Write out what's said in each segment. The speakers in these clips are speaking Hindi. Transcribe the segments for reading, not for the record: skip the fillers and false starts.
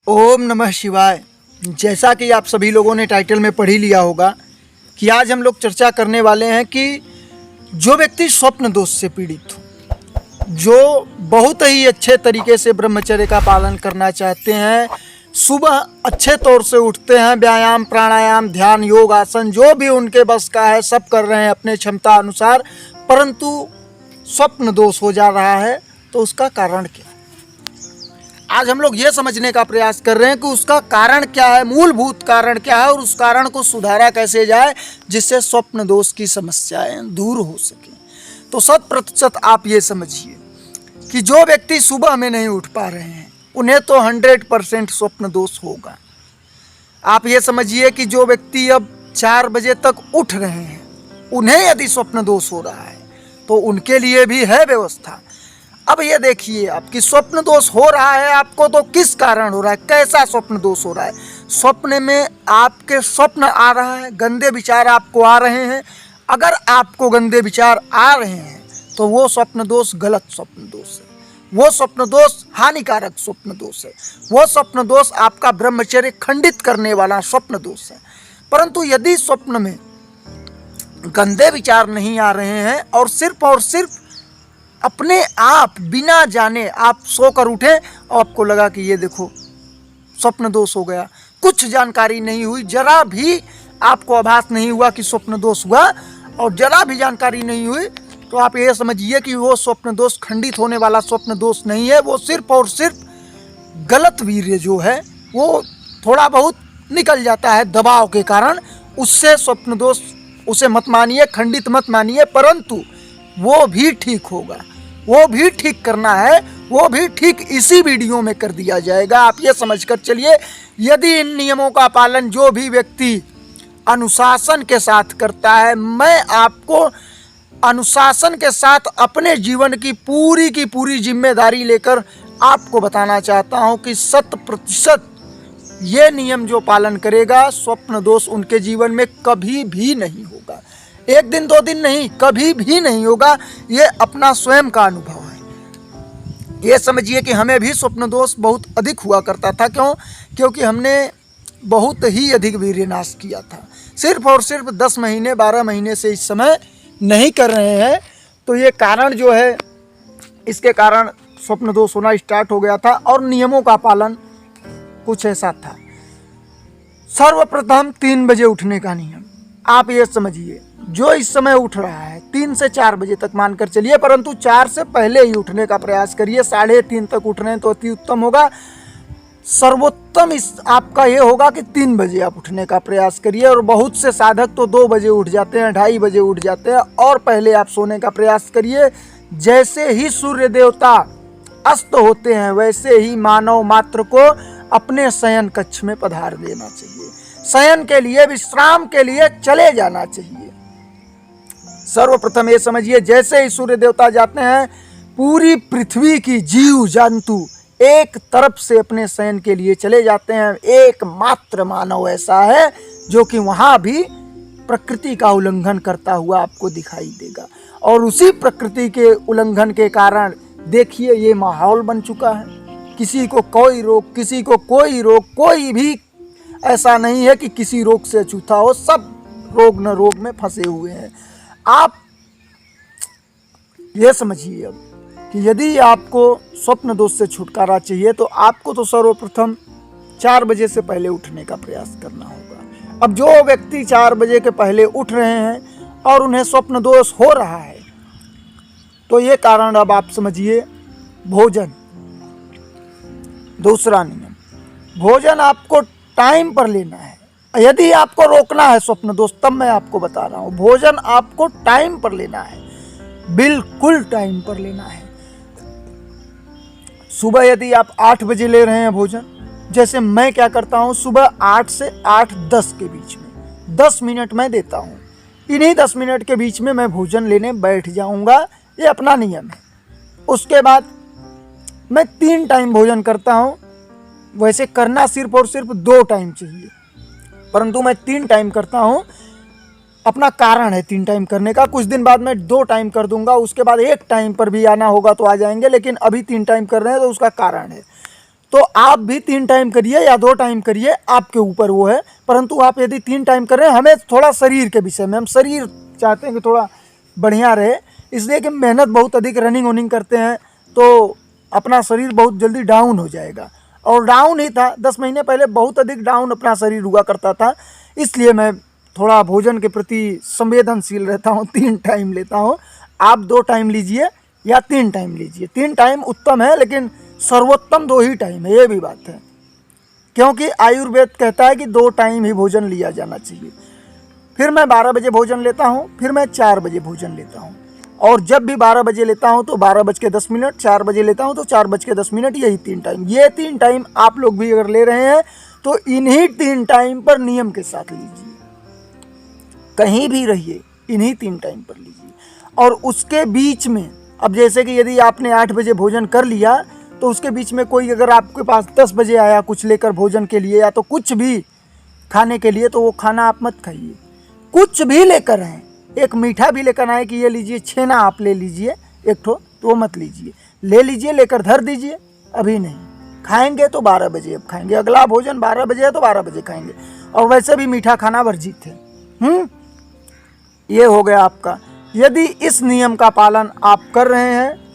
ओम नमः शिवाय। जैसा कि आप सभी लोगों ने टाइटल में पढ़ ही लिया होगा कि आज हम लोग चर्चा करने वाले हैं कि जो व्यक्ति स्वप्न दोष से पीड़ित हो, जो बहुत ही अच्छे तरीके से ब्रह्मचर्य का पालन करना चाहते हैं, सुबह अच्छे तौर से उठते हैं, व्यायाम प्राणायाम ध्यान योग आसन जो भी उनके बस का है सब कर रहे हैं अपने क्षमता अनुसार, परंतु स्वप्न दोष हो जा रहा है, तो उसका कारण क्या? आज हम लोग ये समझने का प्रयास कर रहे हैं कि उसका कारण क्या है, मूलभूत कारण क्या है और उस कारण को सुधारा कैसे जाए जिससे स्वप्न दोष की समस्याएं दूर हो सके। तो 100% आप ये समझिए कि जो व्यक्ति सुबह में नहीं उठ पा रहे हैं उन्हें तो 100% स्वप्न दोष होगा। आप ये समझिए कि जो व्यक्ति अब 4 बजे तक उठ रहे हैं उन्हें यदि स्वप्न दोष हो रहा है तो उनके लिए भी है व्यवस्था। अब ये देखिए आप कि स्वप्न दोष हो रहा है आपको तो किस कारण हो रहा है, कैसा स्वप्न दोष हो रहा है। स्वप्न में आपके स्वप्न आ रहा है, गंदे विचार आपको आ रहे हैं। अगर आपको गंदे विचार आ रहे हैं तो वो स्वप्न दोष गलत स्वप्न दोष है, वो स्वप्न दोष हानिकारक स्वप्न दोष है, वो स्वप्न दोष आपका ब्रह्मचर्य खंडित करने वाला स्वप्न दोष है। परंतु यदि स्वप्न में गंदे विचार नहीं आ रहे हैं और सिर्फ अपने आप बिना जाने आप सोकर उठे और आपको लगा कि ये देखो स्वप्न दोष हो गया, कुछ जानकारी नहीं हुई, जरा भी आपको आभास नहीं हुआ कि स्वप्न दोष हुआ और जरा भी जानकारी नहीं हुई, तो आप ये समझिए कि वो स्वप्न दोष खंडित होने वाला स्वप्न दोष नहीं है, वो सिर्फ और सिर्फ गलत वीर्य जो है वो थोड़ा बहुत निकल जाता है दबाव के कारण। उससे स्वप्न दोष उसे मत मानिए, खंडित मत मानिए, परंतु वो भी ठीक होगा, वो भी ठीक करना है, वो भी ठीक इसी वीडियो में कर दिया जाएगा। आप ये समझकर चलिए, यदि इन नियमों का पालन जो भी व्यक्ति अनुशासन के साथ करता है, मैं आपको अनुशासन के साथ अपने जीवन की पूरी जिम्मेदारी लेकर आपको बताना चाहता हूं कि 100% ये नियम जो पालन करेगा स्वप्न दोष उनके जीवन में कभी भी नहीं होगा। 1 दिन 2 दिन नहीं, कभी भी नहीं होगा। ये अपना स्वयं का अनुभव है। ये समझिए कि हमें भी स्वप्न दोष बहुत अधिक हुआ करता था। क्योंकि हमने बहुत ही अधिक वीर्यनाश किया था। सिर्फ और सिर्फ 10 महीने 12 महीने से इस समय नहीं कर रहे हैं, तो ये कारण जो है इसके कारण स्वप्न दोष होना स्टार्ट हो गया था। और नियमों का पालन कुछ ऐसा था। सर्वप्रथम 3 बजे उठने का नियम आप ये समझिए, जो इस समय उठ रहा है 3 से 4 बजे तक मानकर चलिए, परंतु 4 से पहले ही उठने का प्रयास करिए। 3:30 तक उठ रहे हैं तो अति उत्तम होगा। सर्वोत्तम इस आपका ये होगा कि 3 बजे आप उठने का प्रयास करिए। और बहुत से साधक तो 2 बजे उठ जाते हैं, 2:30 बजे उठ जाते हैं, और पहले आप सोने का प्रयास करिए। जैसे ही सूर्य देवता अस्त होते हैं वैसे ही मानव मात्र को अपने शयन कक्ष में पधार देना चाहिए, शयन के लिए विश्राम के लिए चले जाना चाहिए। सर्वप्रथम ये समझिए, जैसे ही सूर्य देवता जाते हैं पूरी पृथ्वी की जीव जंतु एक तरफ से अपने शयन के लिए चले जाते हैं। एकमात्र मानव ऐसा है जो कि वहां भी प्रकृति का उल्लंघन करता हुआ आपको दिखाई देगा। और उसी प्रकृति के उल्लंघन के कारण देखिए ये माहौल बन चुका है। किसी को कोई रोग, किसी को कोई रोग, कोई भी ऐसा नहीं है कि किसी रोग से अछूता हो, सब रोग न रोग में फंसे हुए हैं। आप ये समझिए अब कि यदि आपको स्वप्न दोष से छुटकारा चाहिए तो आपको तो सर्वप्रथम 4 बजे से पहले उठने का प्रयास करना होगा। अब जो व्यक्ति 4 बजे के पहले उठ रहे हैं और उन्हें स्वप्न दोष हो रहा है, तो ये कारण अब आप समझिए। भोजन, दूसरा नियम, भोजन आपको टाइम पर लेना है। यदि आपको रोकना है स्वप्न दोष, तब मैं आपको बता रहा हूं, भोजन आपको टाइम पर लेना है, बिल्कुल टाइम पर लेना है। सुबह यदि आप 8 बजे ले रहे हैं भोजन, जैसे मैं क्या करता हूं, सुबह 8 से 8:10 के बीच में 10 मिनट मैं देता हूं। इन्हीं 10 मिनट के बीच में मैं भोजन लेने बैठ जाऊंगा, ये अपना नियम है। उसके बाद मैं 3 टाइम भोजन करता हूं। वैसे करना सिर्फ और सिर्फ 2 टाइम चाहिए, परंतु मैं 3 टाइम करता हूं। अपना कारण है 3 टाइम करने का। कुछ दिन बाद मैं 2 टाइम कर दूंगा, उसके बाद 1 टाइम पर भी आना होगा तो आ जाएंगे, लेकिन अभी 3 टाइम कर रहे हैं तो उसका कारण है। तो आप भी 3 टाइम करिए या 2 टाइम करिए, आपके ऊपर वो है। परंतु आप यदि 3 टाइम कर रहे हैं, हमें थोड़ा शरीर के विषय में, हम शरीर चाहते हैं कि थोड़ा बढ़िया रहे, इसलिए कि मेहनत बहुत अधिक रनिंग वनिंग करते हैं तो अपना शरीर बहुत जल्दी डाउन हो जाएगा। और डाउन ही था, 10 महीने पहले बहुत अधिक डाउन अपना शरीर हुआ करता था, इसलिए मैं थोड़ा भोजन के प्रति संवेदनशील रहता हूँ, 3 टाइम लेता हूँ। आप 2 टाइम लीजिए या 3 टाइम लीजिए, 3 टाइम उत्तम है, लेकिन सर्वोत्तम 2 ही टाइम है, ये भी बात है। क्योंकि आयुर्वेद कहता है कि 2 टाइम ही भोजन लिया जाना चाहिए। फिर मैं 12 बजे भोजन लेता हूँ, फिर मैं 4 बजे भोजन लेता हूँ। और जब भी 12 बजे लेता हूँ तो 12:10, 4 बजे लेता हूँ तो 4:10, यही 3 टाइम। ये 3 टाइम आप लोग भी अगर ले रहे हैं तो इन्हीं 3 टाइम पर नियम के साथ लीजिए, कहीं भी रहिए, इन्हीं 3 टाइम पर लीजिए। और उसके बीच में, अब जैसे कि यदि आपने 8 बजे भोजन कर लिया तो उसके बीच में कोई अगर आपके पास 10 बजे आया कुछ लेकर भोजन के लिए या तो कुछ भी खाने के लिए, तो वो खाना आप मत खाइए। कुछ भी लेकर आए, एक मीठा भी लेकर आए कि ये लीजिए, छेना आप ले लीजिए एक ठो, तो मत लीजिए। ले लीजिए, लेकर धर दीजिए, अभी नहीं खाएंगे तो 12 बजे अब खाएंगे। अगला भोजन 12 बजे है तो 12 बजे खाएंगे। और वैसे भी मीठा खाना वर्जित है। ये हो गया आपका। यदि इस नियम का पालन आप कर रहे हैं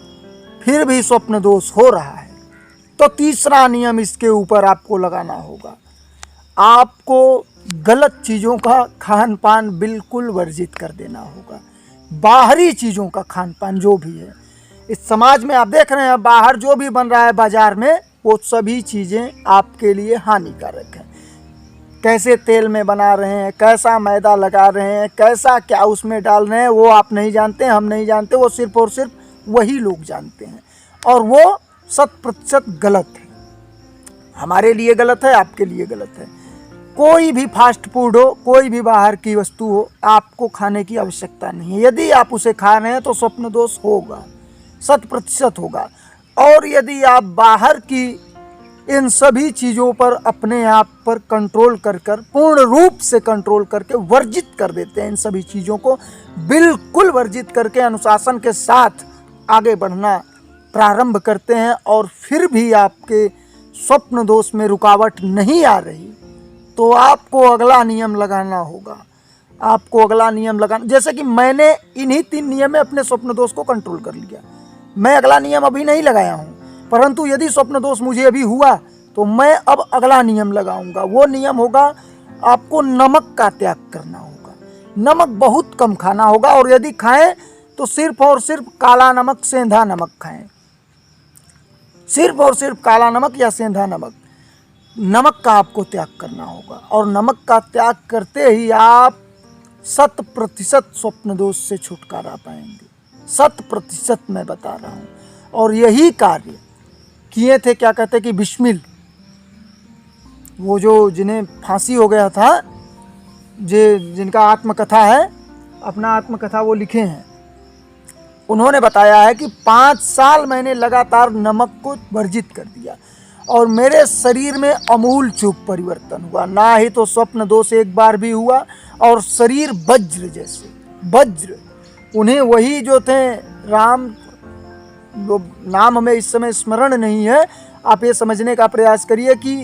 फिर भी स्वप्न दोष हो रहा है तो तीसरा नियम इसके ऊपर आपको लगाना होगा। आपको गलत चीज़ों का खान पान बिल्कुल वर्जित कर देना होगा। बाहरी चीज़ों का खान पान जो भी है इस समाज में, आप देख रहे हैं बाहर जो भी बन रहा है बाजार में, वो सभी चीज़ें आपके लिए हानिकारक हैं। कैसे तेल में बना रहे हैं, कैसा मैदा लगा रहे हैं, कैसा क्या उसमें डाल रहे हैं, वो आप नहीं जानते, हम नहीं जानते, वो सिर्फ और सिर्फ वही लोग जानते हैं। और वो 100% गलत है, हमारे लिए गलत है, आपके लिए गलत है। कोई भी फास्ट फूड हो, कोई भी बाहर की वस्तु हो, आपको खाने की आवश्यकता नहीं है। यदि आप उसे खा रहे हैं तो स्वप्न दोष होगा, 100% होगा। और यदि आप बाहर की इन सभी चीज़ों पर अपने आप पर कंट्रोल कर पूर्ण रूप से कंट्रोल करके वर्जित कर देते हैं, इन सभी चीज़ों को बिल्कुल वर्जित करके अनुशासन के साथ आगे बढ़ना प्रारंभ करते हैं, और फिर भी आपके स्वप्न दोष में रुकावट नहीं आ रही, तो आपको अगला नियम लगाना होगा। आपको अगला नियम लगाना, जैसे कि मैंने इन्हीं 3 नियम में अपने स्वप्न दोष को कंट्रोल कर लिया। मैं अगला नियम अभी नहीं लगाया हूँ, परंतु यदि स्वप्न दोष मुझे अभी हुआ तो मैं अब अगला नियम लगाऊंगा। वो नियम होगा, आपको नमक का त्याग करना होगा। नमक बहुत कम खाना होगा, और यदि खाएं तो सिर्फ और सिर्फ काला नमक, सेंधा नमक खाएं। सिर्फ और सिर्फ काला नमक या सेंधा नमक, नमक का आपको त्याग करना होगा। और नमक का त्याग करते ही आप 100% स्वप्न दोष से छुटकारा पाएंगे, 100% मैं बता रहा हूँ। और यही कार्य किए थे, क्या कहते कि बिस्मिल, वो जो जिन्हें फांसी हो गया था, जिनका आत्मकथा है, अपना आत्मकथा वो लिखे हैं, उन्होंने बताया है कि 5 साल मैंने लगातार नमक को वर्जित कर दिया और मेरे शरीर में अमूल चूक परिवर्तन हुआ। ना ही तो स्वप्न दोष एक बार भी हुआ, और शरीर वज्र जैसे, वज्र, उन्हें वही जो थे राम, वो नाम हमें इस समय स्मरण नहीं है, आप ये समझने का प्रयास करिए कि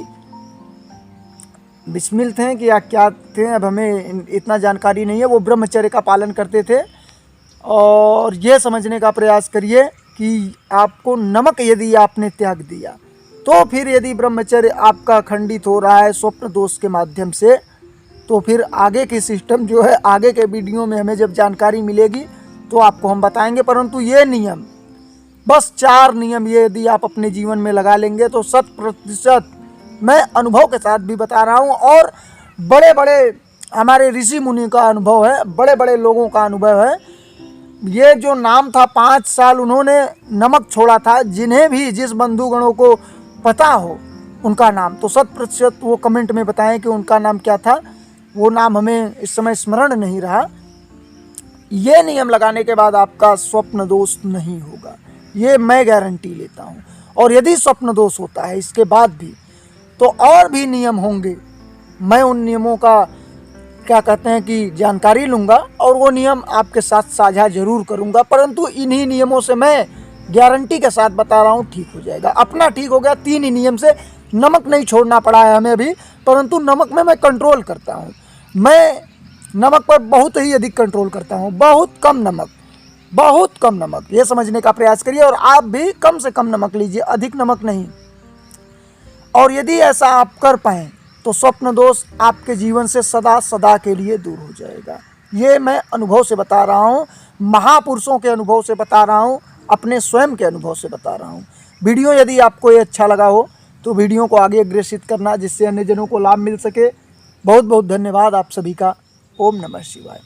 बिस्मिल थे कि या क्या थे, अब हमें इतना जानकारी नहीं है। वो ब्रह्मचर्य का पालन करते थे, और ये समझने का प्रयास करिए कि आपको नमक यदि आपने त्याग दिया तो फिर यदि ब्रह्मचर्य आपका खंडित हो रहा है स्वप्न दोष के माध्यम से, तो फिर आगे की सिस्टम जो है, आगे के वीडियो में हमें जब जानकारी मिलेगी तो आपको हम बताएंगे। परंतु ये नियम, बस 4 नियम ये यदि आप अपने जीवन में लगा लेंगे तो 100%, मैं अनुभव के साथ भी बता रहा हूँ, और बड़े बड़े हमारे ऋषि मुनि का अनुभव है, बड़े बड़े लोगों का अनुभव है। ये जो नाम था, 5 साल उन्होंने नमक छोड़ा था। जिन्हें भी, जिस बंधुगणों को पता हो उनका नाम, तो 100% वो कमेंट में बताएं कि उनका नाम क्या था। वो नाम हमें इस समय स्मरण नहीं रहा। ये नियम लगाने के बाद आपका स्वप्न दोष नहीं होगा, ये मैं गारंटी लेता हूँ। और यदि स्वप्न दोष होता है इसके बाद भी, तो और भी नियम होंगे, मैं उन नियमों का क्या कहते हैं कि जानकारी लूँगा और वो नियम आपके साथ साझा जरूर करूँगा। परंतु इन्हीं नियमों से मैं गारंटी के साथ बता रहा हूँ ठीक हो जाएगा। अपना ठीक हो गया 3 ही नियम से। नमक नहीं छोड़ना पड़ा है हमें अभी, परंतु नमक में मैं कंट्रोल करता हूँ। मैं नमक पर बहुत ही अधिक कंट्रोल करता हूँ, बहुत कम नमक, बहुत कम नमक, ये समझने का प्रयास करिए। और आप भी कम से कम नमक लीजिए, अधिक नमक नहीं। और यदि ऐसा आप कर पाएँ तो स्वप्न दोष आपके जीवन से सदा सदा के लिए दूर हो जाएगा। ये मैं अनुभव से बता रहा हूँ, महापुरुषों के अनुभव से बता रहा हूँ, अपने स्वयं के अनुभव से बता रहा हूँ। वीडियो यदि आपको ये अच्छा लगा हो तो वीडियो को आगे अग्रेसित करना, जिससे अन्य जनों को लाभ मिल सके। बहुत बहुत धन्यवाद आप सभी का। ओम नमः शिवाय।